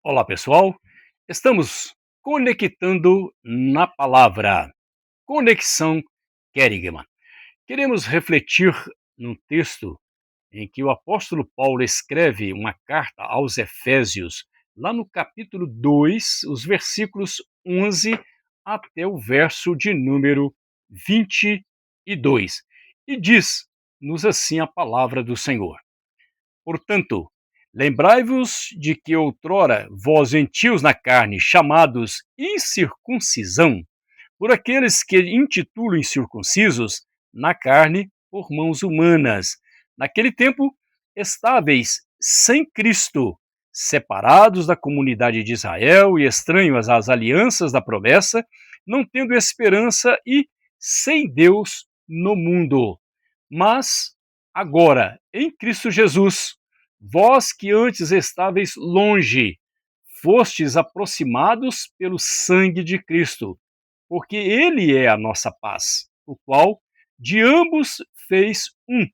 Olá, pessoal. Estamos conectando na palavra. Conexão Querigma. Queremos refletir num texto em que o apóstolo Paulo escreve uma carta aos Efésios, lá no capítulo 2, os versículos 11 até o verso de número 22. E diz-nos assim a palavra do Senhor. Portanto, lembrai-vos de que outrora vós gentios na carne, chamados incircuncisão, por aqueles que intitulam incircuncisos, na carne, por mãos humanas. Naquele tempo, estáveis sem Cristo, separados da comunidade de Israel e estranhos às alianças da promessa, não tendo esperança e sem Deus no mundo. Mas agora, em Cristo Jesus, vós que antes estáveis longe, fostes aproximados pelo sangue de Cristo, porque ele é a nossa paz, o qual de ambos fez um,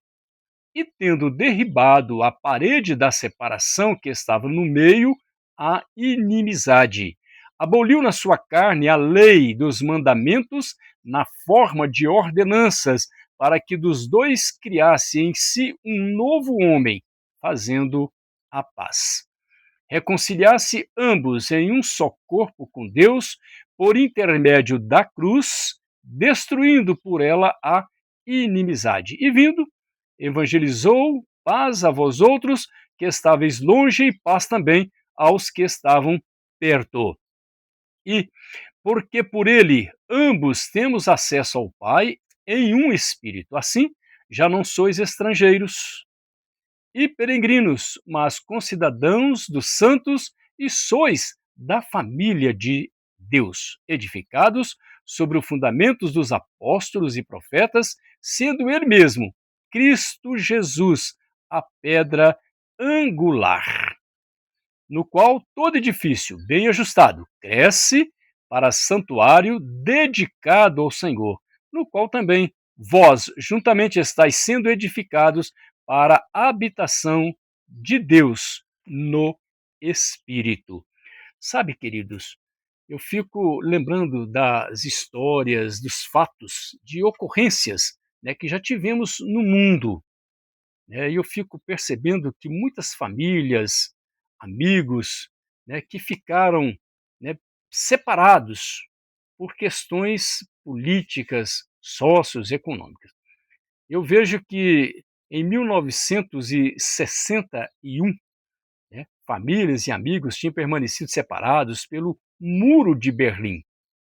e tendo derribado a parede da separação que estava no meio, a inimizade. Aboliu na sua carne a lei dos mandamentos na forma de ordenanças, para que dos dois criasse em si um novo homem, fazendo a paz. Reconciliasse ambos em um só corpo com Deus, por intermédio da cruz, destruindo por ela a inimizade. E vindo, evangelizou paz a vós outros que estáveis longe e paz também aos que estavam perto. E porque por ele ambos temos acesso ao Pai em um espírito. Assim, já não sois estrangeiros e peregrinos, mas concidadãos dos santos e sois da família de Deus, edificados sobre os fundamentos dos apóstolos e profetas, sendo ele mesmo, Cristo Jesus, a pedra angular, no qual todo edifício bem ajustado cresce para santuário dedicado ao Senhor, no qual também vós juntamente estáis sendo edificados para a habitação de Deus no Espírito. Sabe, queridos, eu fico lembrando das histórias, dos fatos, de ocorrências, que já tivemos no mundo, e eu fico percebendo que muitas famílias, amigos, que ficaram, né, separados por questões políticas, socioeconômicas. Eu vejo que em 1961, famílias e amigos tinham permanecido separados pelo Muro de Berlim,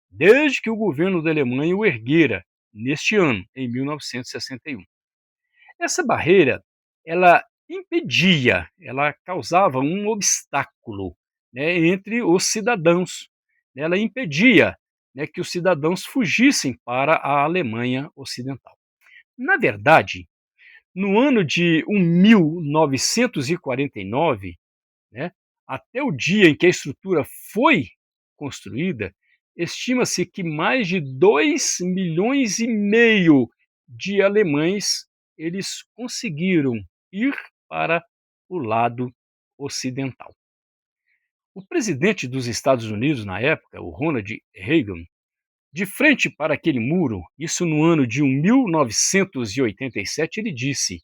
desde que o governo da Alemanha o erguera neste ano, em 1961. Essa barreira, ela impedia, ela causava um obstáculo, entre os cidadãos. Ela impedia, que os cidadãos fugissem para a Alemanha Ocidental. Na verdade, no ano de 1949, né, até o dia em que a estrutura foi construída, estima-se que mais de 2,5 milhões de alemães eles conseguiram ir para o lado ocidental. O presidente dos Estados Unidos na época, o Ronald Reagan, de frente para aquele muro, isso no ano de 1987, ele disse: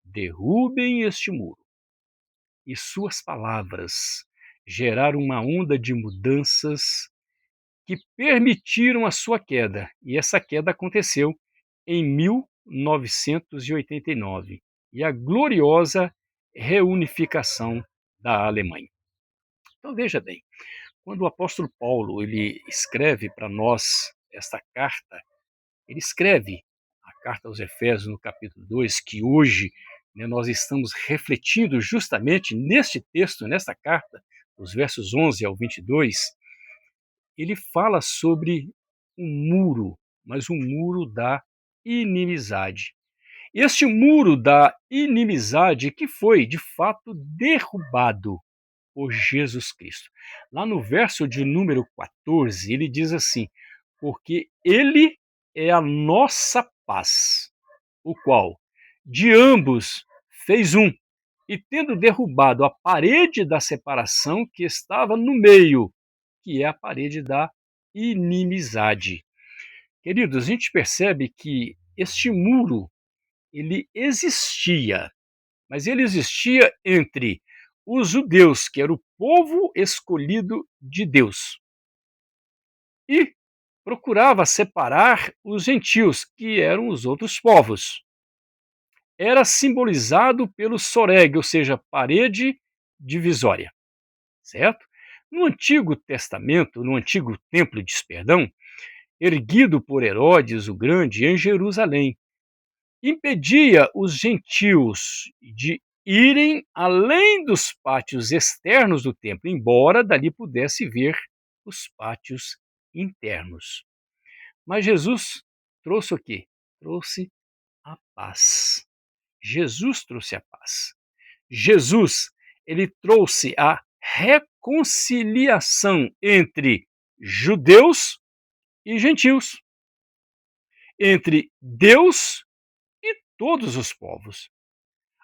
derrubem este muro. E suas palavras geraram uma onda de mudanças que permitiram a sua queda. E essa queda aconteceu em 1989 e a gloriosa reunificação da Alemanha. Então veja bem, quando o apóstolo Paulo ele escreve para nós esta carta, ele escreve a carta aos Efésios no capítulo 2, que hoje, nós estamos refletindo justamente neste texto, nesta carta, os versos 11 ao 22, ele fala sobre um muro, mas um muro da inimizade. Este muro da inimizade que foi, de fato, derrubado por Jesus Cristo. Lá no verso de número 14, ele diz assim: porque ele é a nossa paz, o qual de ambos fez um, e tendo derrubado a parede da separação que estava no meio, que é a parede da inimizade. Queridos, a gente percebe que este muro, ele existia, mas ele existia entre os judeus, que era o povo escolhido de Deus, e procurava separar os gentios, que eram os outros povos. Era simbolizado pelo soreg, ou seja, parede divisória, certo? No Antigo Testamento, no Antigo Templo de Perdão, erguido por Herodes o Grande em Jerusalém, impedia os gentios de irem além dos pátios externos do templo, embora dali pudesse ver os pátios internos. Mas Jesus trouxe o quê? Trouxe a paz. Jesus trouxe a paz. Jesus, ele trouxe a reconciliação entre judeus e gentios, entre Deus e todos os povos.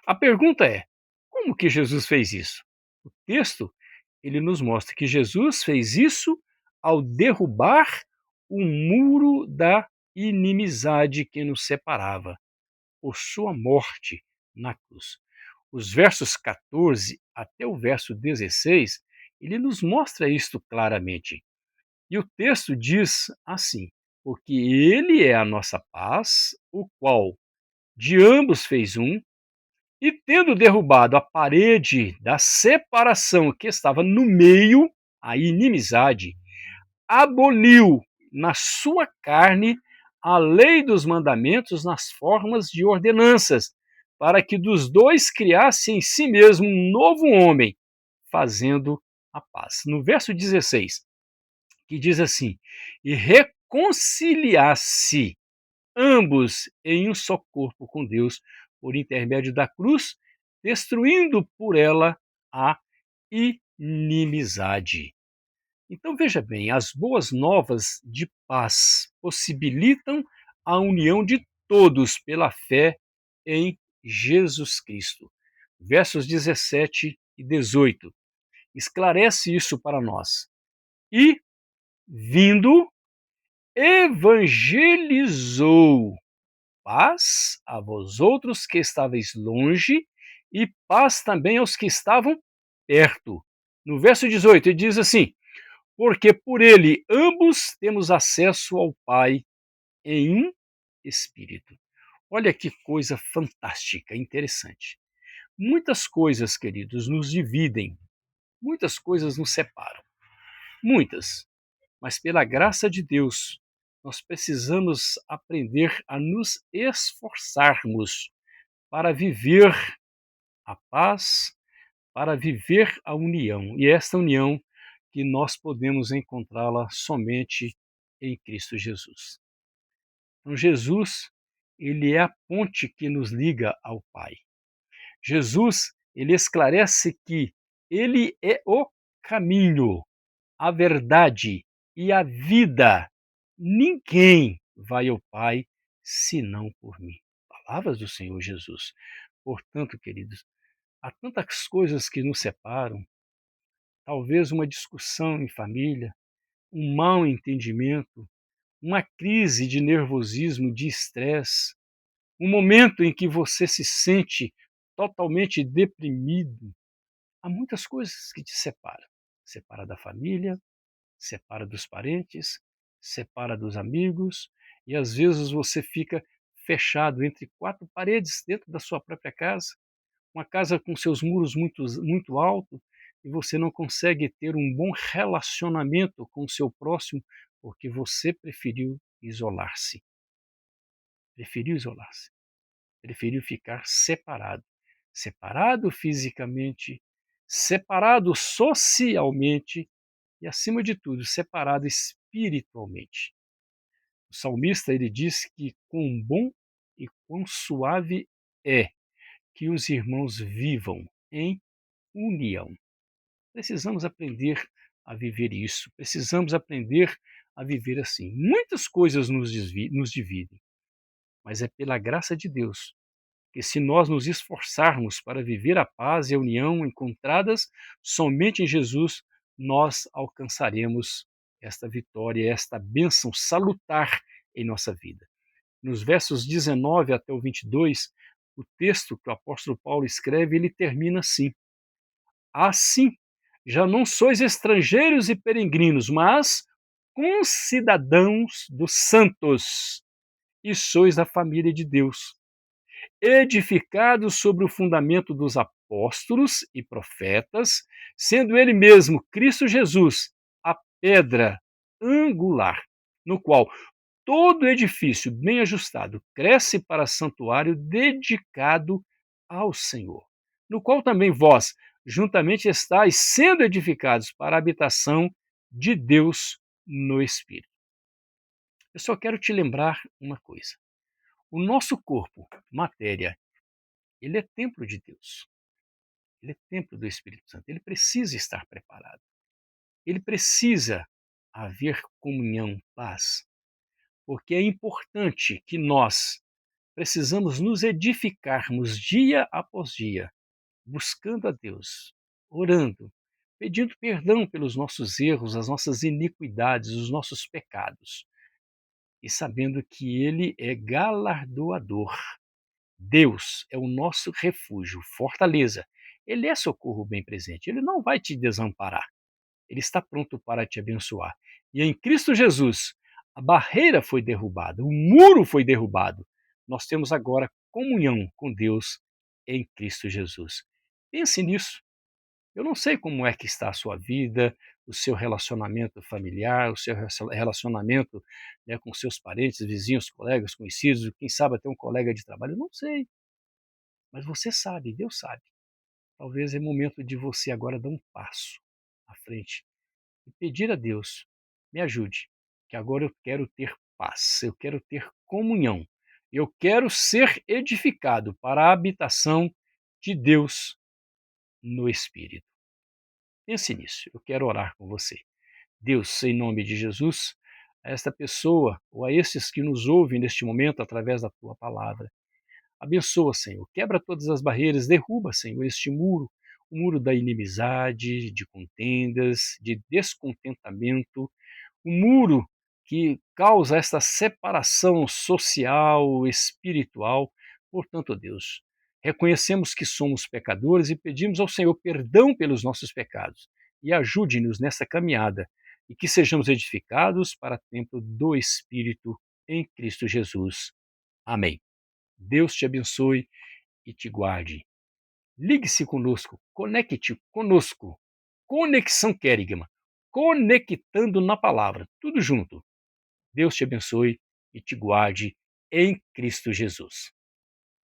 A pergunta é: como que Jesus fez isso? O texto, ele nos mostra que Jesus fez isso ao derrubar o muro da inimizade que nos separava, por sua morte na cruz. Os versos 14 até o verso 16, ele nos mostra isto claramente. E o texto diz assim: porque ele é a nossa paz, o qual de ambos fez um, e tendo derrubado a parede da separação que estava no meio, a inimizade, aboliu na sua carne a lei dos mandamentos nas formas de ordenanças, para que dos dois criasse em si mesmo um novo homem, fazendo a paz. No verso 16, que diz assim: e reconciliasse ambos em um só corpo com Deus, por intermédio da cruz, destruindo por ela a inimizade. Então veja bem, as boas novas de paz possibilitam a união de todos pela fé em Jesus Cristo. Versos 17 e 18 esclarece isso para nós. E, vindo, evangelizou paz a vós outros que estáveis longe e paz também aos que estavam perto. No verso 18, ele diz assim: porque por ele ambos temos acesso ao Pai em um Espírito. Olha que coisa fantástica, interessante. Muitas coisas, queridos, nos dividem, muitas coisas nos separam, muitas, mas pela graça de Deus, nós precisamos aprender a nos esforçarmos para viver a paz, para viver a união. E esta união que nós podemos encontrá-la somente em Cristo Jesus. Então, Jesus, ele é a ponte que nos liga ao Pai. Jesus, ele esclarece que ele é o caminho, a verdade e a vida. Ninguém vai ao Pai senão por mim. Palavras do Senhor Jesus. Portanto, queridos, há tantas coisas que nos separam, talvez uma discussão em família, um mau entendimento, uma crise de nervosismo, de estresse, um momento em que você se sente totalmente deprimido. Há muitas coisas que te separam. Separa da família, separa dos parentes, separa dos amigos, e às vezes você fica fechado entre quatro paredes dentro da sua própria casa, uma casa com seus muros muito altos, e você não consegue ter um bom relacionamento com o seu próximo porque você preferiu isolar-se, preferiu ficar separado, separado fisicamente, separado socialmente e, acima de tudo, separado espiritualmente. O salmista, ele diz que quão bom e quão suave é que os irmãos vivam em união. Precisamos aprender a viver isso, precisamos aprender a viver assim. Muitas coisas nos dividem, mas é pela graça de Deus que se nós nos esforçarmos para viver a paz e a união encontradas somente em Jesus, nós alcançaremos esta vitória, esta bênção salutar em nossa vida. Nos versos 19 até o 22, o texto que o apóstolo Paulo escreve, ele termina assim: Assim, já não sois estrangeiros e peregrinos, mas concidadãos dos santos, e sois da família de Deus, edificados sobre o fundamento dos apóstolos e profetas, sendo ele mesmo, Cristo Jesus, a pedra angular, no qual todo edifício bem ajustado cresce para santuário dedicado ao Senhor, no qual também vós juntamente estáis sendo edificados para a habitação de Deus no Espírito. Eu só quero te lembrar uma coisa. O nosso corpo, matéria, ele é templo de Deus. Ele é templo do Espírito Santo. Ele precisa estar preparado. Ele precisa haver comunhão, paz, porque é importante que nós precisamos nos edificarmos dia após dia, buscando a Deus, orando, pedindo perdão pelos nossos erros, as nossas iniquidades, os nossos pecados, e sabendo que Ele é galardoador. Deus é o nosso refúgio, fortaleza. Ele é socorro bem presente. Ele não vai te desamparar. Ele está pronto para te abençoar. E em Cristo Jesus, a barreira foi derrubada, o muro foi derrubado. Nós temos agora comunhão com Deus em Cristo Jesus. Pense nisso. Eu não sei como é que está a sua vida, o seu relacionamento familiar, o seu relacionamento, né, com seus parentes, vizinhos, colegas, conhecidos, quem sabe até um colega de trabalho. Eu não sei, mas você sabe, Deus sabe. Talvez é momento de você agora dar um passo à frente e pedir a Deus, me ajude, que agora eu quero ter paz, eu quero ter comunhão, eu quero ser edificado para a habitação de Deus no Espírito. Pense nisso, eu quero orar com você. Deus, em nome de Jesus, a esta pessoa ou a esses que nos ouvem neste momento através da tua palavra, abençoa, Senhor, quebra todas as barreiras, derruba, Senhor, este muro, o muro da inimizade, de contendas, de descontentamento, o muro que causa esta separação social, espiritual. Portanto, Deus, reconhecemos que somos pecadores e pedimos ao Senhor perdão pelos nossos pecados e ajude-nos nessa caminhada e que sejamos edificados para o templo do Espírito em Cristo Jesus. Amém. Deus te abençoe e te guarde. Ligue-se conosco, conecte conosco. Conexão Querigma, conectando na palavra, tudo junto. Deus te abençoe e te guarde em Cristo Jesus.